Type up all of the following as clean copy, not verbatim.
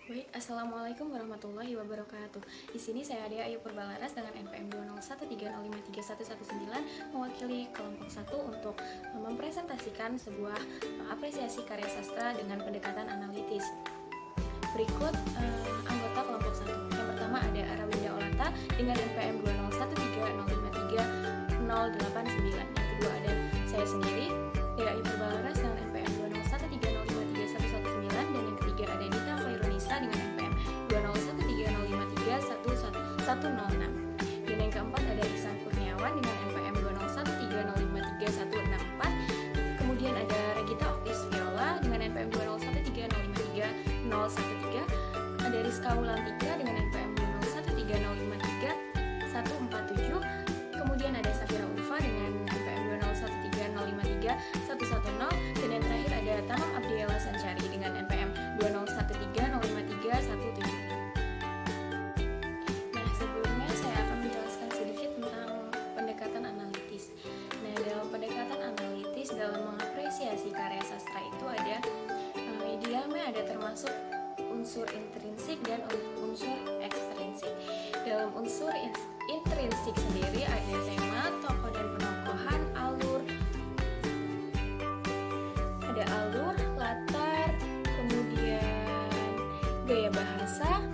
Baik, Assalamualaikum warahmatullahi wabarakatuh. Di sini saya Dea Ayu Purbalaras dengan NPM 20130531119 mewakili kelompok 1 untuk mempresentasikan sebuah apresiasi karya sastra dengan pendekatan analitis. Berikut anggota kelompok 1. Yang pertama ada Arawinda Olata dengan NPM 20130530889. Yang kedua ada saya sendiri, Dea Ayu Purbalaras dengan NPM 20130531119, dan yang ketiga ada Nita Khairunisa dengan NPM 20130531106. Dan yang keempat ada Ihsan Kurniawan dengan NPM 20130531164. Kemudian ada Regita Oktis Viola dengan NPM 20130530013. Ada Rizka Wulantika dengan NPM 20130531147. Kemudian ada Safira Ulfa dengan NPM 20130531110. Dan yang terakhir ada Tamam Abdiela Sancari dengan NPM 201305317. Nah, sebelumnya saya akan menjelaskan sedikit tentang pendekatan analitis. Nah, dalam pendekatan analitis dalam mengapresiasi karya sastra itu ada di dalamnya ada termasuk unsur intrinsik dan unsur ekstrinsik. Dalam unsur intrinsik sendiri ada tema, tokoh dan penokohan, alur, latar, kemudian gaya bahasa,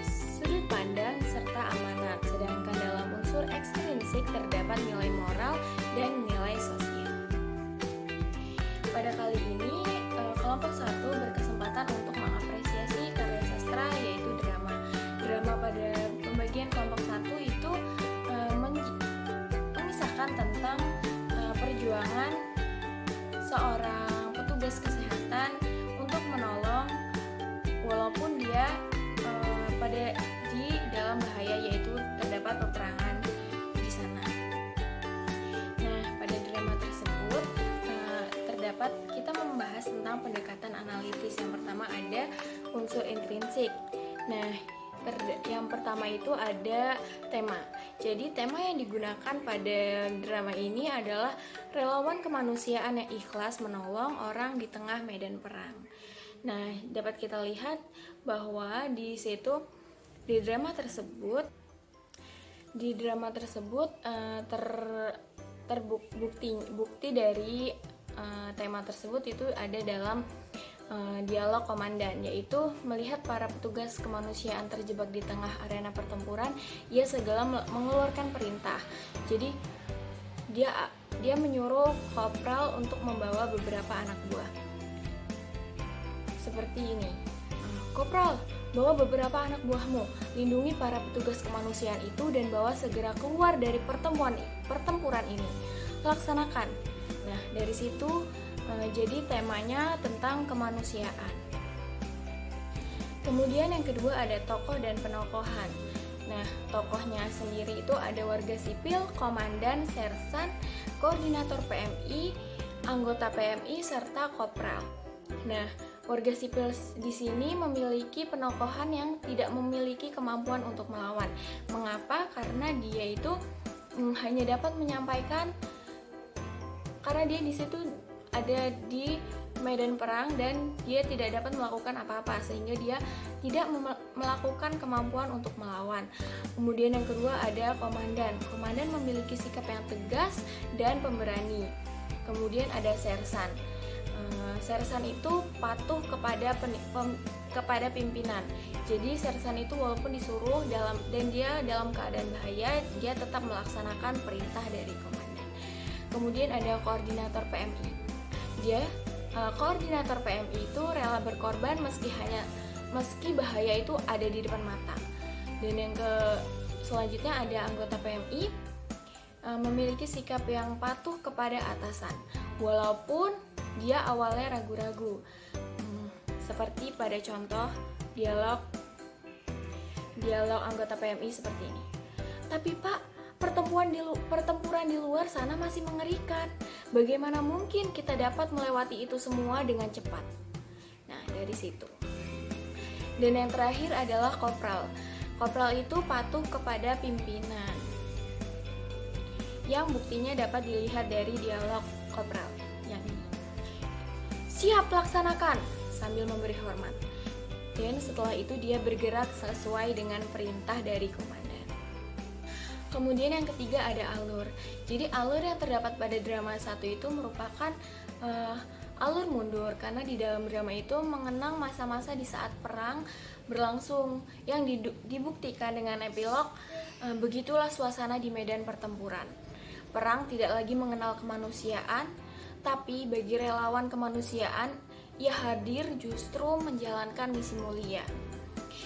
sudut pandang, serta amanat. Sedangkan dalam unsur ekstrinsik terdapat nilai moral dan nilai sosial. Pada kali ini kelompok 1 berkesempatan untuk mengapresiasi karya sastra yaitu drama. Drama pada pembagian kelompok 1 itu mengisahkan tentang perjuangan seorang petugas kesehatan untuk menolong walaupun dia di dalam bahaya, yaitu terdapat peperangan di sana. Nah, pada drama tersebut terdapat kita membahas tentang pendekatan analitis. Yang pertama ada unsur intrinsik. Nah, yang pertama itu ada tema. Jadi tema yang digunakan pada drama ini adalah relawan kemanusiaan yang ikhlas menolong orang di tengah medan perang. Nah, dapat kita lihat bahwa di situ di drama tersebut terbukti dari tema tersebut itu ada dalam dialog komandan, yaitu melihat para petugas kemanusiaan terjebak di tengah arena pertempuran, ia segera mengeluarkan perintah. Jadi dia menyuruh kopral untuk membawa beberapa anak buah. Seperti ini. Kopral, bawa beberapa anak buahmu, lindungi para petugas kemanusiaan itu dan bawa segera keluar dari pertempuran ini. Laksanakan. Nah, dari situ jadi temanya tentang kemanusiaan. Kemudian yang kedua ada tokoh dan penokohan. Nah, tokohnya sendiri itu ada warga sipil, komandan, sersan, koordinator PMI, anggota PMI, serta kopral. Nah, warga sipil di sini memiliki penokohan yang tidak memiliki kemampuan untuk melawan. Mengapa? Karena dia itu hanya dapat menyampaikan, karena dia di situ ada di medan perang dan dia tidak dapat melakukan apa-apa, sehingga dia tidak melakukan kemampuan untuk melawan. Kemudian yang kedua ada komandan. Komandan memiliki sikap yang tegas dan pemberani. Kemudian ada sersan. Sersan itu patuh kepada pimpinan. Jadi sersan itu walaupun disuruh dan dia dalam keadaan bahaya, dia tetap melaksanakan perintah dari komandan. Kemudian ada koordinator PMI. Koordinator PMI itu rela berkorban meski bahaya itu ada di depan mata. Dan yang selanjutnya ada anggota PMI memiliki sikap yang patuh kepada atasan walaupun dia awalnya ragu-ragu. Seperti pada contoh dialog anggota PMI seperti ini. Tapi Pak, pertempuran di luar sana masih mengerikan. Bagaimana mungkin kita dapat melewati itu semua dengan cepat? Nah, dari situ. Dan yang terakhir adalah kopral. Kopral itu patuh kepada pimpinan. Yang buktinya dapat dilihat dari dialog kopral yang ini. Siap laksanakan sambil memberi hormat. dan setelah itu dia bergerak sesuai dengan perintah dari komandan. Kemudian yang ketiga ada alur. Jadi alur yang terdapat pada drama 1 itu merupakan alur mundur, karena di dalam drama itu mengenang masa-masa di saat perang berlangsung yang dibuktikan dengan epilog. Begitulah suasana di medan pertempuran. Perang tidak lagi mengenal kemanusiaan, tapi bagi relawan kemanusiaan, ia hadir justru menjalankan misi mulia,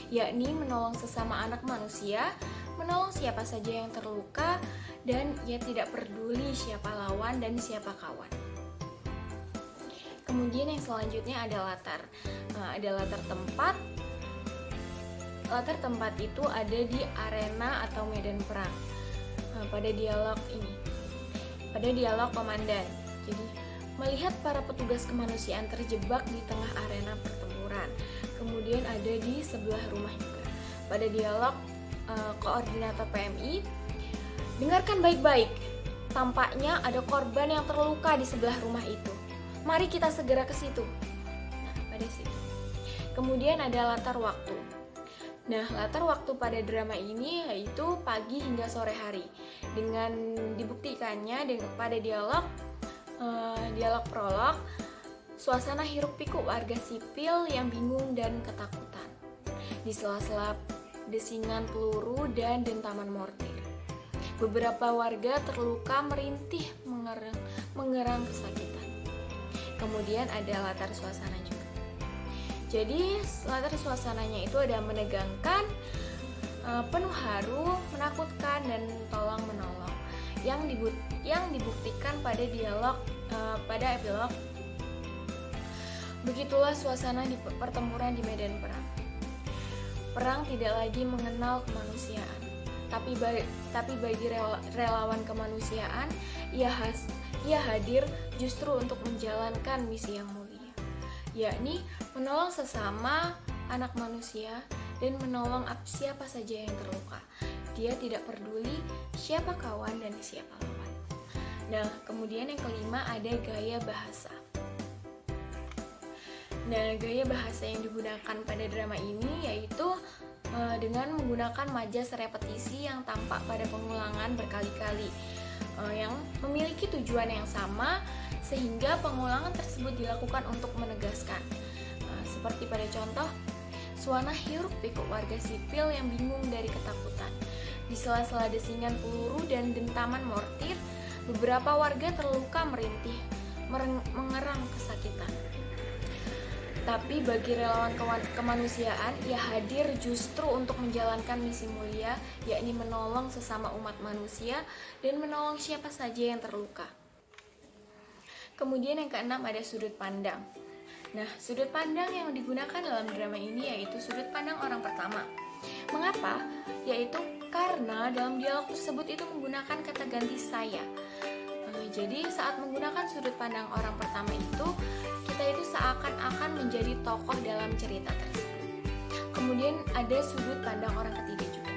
yakni menolong sesama anak manusia, menolong siapa saja yang terluka, dan ia tidak peduli siapa lawan dan siapa kawan. Kemudian yang selanjutnya ada latar. Ada latar tempat. Latar tempat itu ada di arena atau medan perang. Pada dialog ini, pada dialog komandan. Jadi melihat para petugas kemanusiaan terjebak di tengah arena pertempuran. Kemudian ada di sebelah rumah juga. Pada dialog koordinator PMI, dengarkan baik-baik. Tampaknya ada korban yang terluka di sebelah rumah itu. Mari kita segera ke situ. Nah, pada situ. Kemudian ada latar waktu. Nah, latar waktu pada drama ini yaitu pagi hingga sore hari. Dengan dibuktikannya pada dialog prolog, suasana hiruk pikuk warga sipil yang bingung dan ketakutan. Di sela-sela desingan peluru dan dentaman mortir. Beberapa warga terluka merintih mengerang kesakitan. Kemudian ada latar suasana juga. Jadi latar suasananya itu ada menegangkan, penuh haru, menakutkan, dan tolong menolong. Yang dibuktikan pada dialog pada epilog. Begitulah suasana di pertempuran di medan perang. Perang tidak lagi mengenal kemanusiaan, tapi bagi relawan kemanusiaan, ia hadir justru untuk menjalankan misi yang mulia, yakni menolong sesama anak manusia dan menolong siapa saja yang terluka. Dia tidak peduli siapa kawan dan siapa lawan. Nah, kemudian yang kelima ada gaya bahasa. Nah, gaya bahasa yang digunakan pada drama ini yaitu dengan menggunakan majas repetisi yang tampak pada pengulangan berkali-kali, yang memiliki tujuan yang sama, sehingga pengulangan tersebut dilakukan untuk menegaskan. Seperti pada contoh, suasana hiruk pikuk warga sipil yang bingung dari ketakutan. Di sela-sela desingan peluru dan dentaman mortir, beberapa warga terluka merintih, mengerang kesakitan. Tapi bagi relawan kemanusiaan, ia hadir justru untuk menjalankan misi mulia, yakni menolong sesama umat manusia dan menolong siapa saja yang terluka. Kemudian yang keenam ada sudut pandang. Nah, sudut pandang yang digunakan dalam drama ini yaitu sudut pandang orang pertama. Mengapa? Yaitu karena dalam dialog tersebut itu menggunakan kata ganti saya. Jadi saat menggunakan sudut pandang orang pertama itu, kita itu seakan-akan menjadi tokoh dalam cerita tersebut. Kemudian ada sudut pandang orang ketiga juga.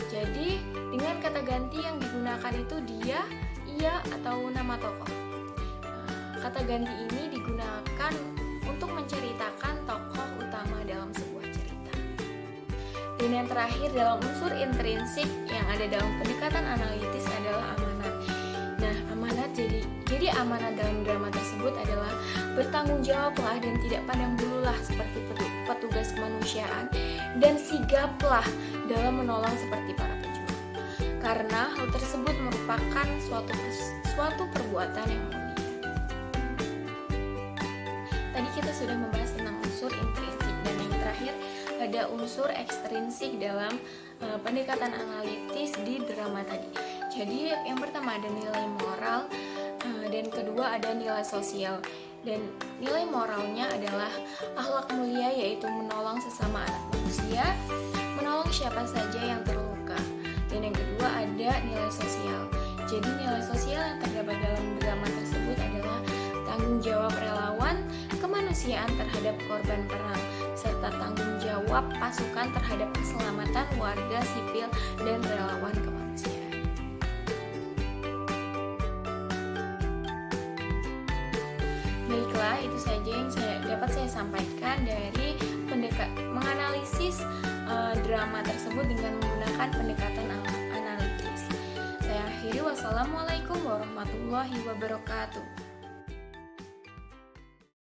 Jadi dengan kata ganti yang digunakan itu dia, ia, atau nama tokoh. Kata ganti ini digunakan untuk menceritakan tokoh utama dalam sebuah cerita. Dan yang terakhir dalam unsur intrinsik yang ada dalam pendekatan analitis adalah amanat. Nah, amanat jadi amanat dalam drama tersebut adalah bertanggung jawablah dan tidak pandang bululah seperti petugas kemanusiaan, dan sigaplah dalam menolong seperti para pejuang. Karena hal tersebut merupakan suatu perbuatan yang mulia. Tadi kita sudah membahas tentang unsur intrinsik, dan yang terakhir ada unsur ekstrinsik dalam pendekatan analitis di drama tadi. Jadi yang pertama ada nilai moral, dan kedua ada nilai sosial. Dan nilai moralnya adalah akhlak mulia, yaitu menolong sesama anak manusia, menolong siapa saja yang terluka. Dan yang kedua ada nilai sosial. Jadi nilai sosial yang terdapat dalam drama tersebut adalah tanggung jawab relawan kemanusiaan terhadap korban perang, serta tanggung jawab pasukan terhadap keselamatan warga sipil dan relawan kemanusiaan. Baiklah, itu saja yang dapat saya sampaikan dari tema tersebut dengan menggunakan pendekatan analitis. Saya akhiri, wassalamualaikum warahmatullahi wabarakatuh.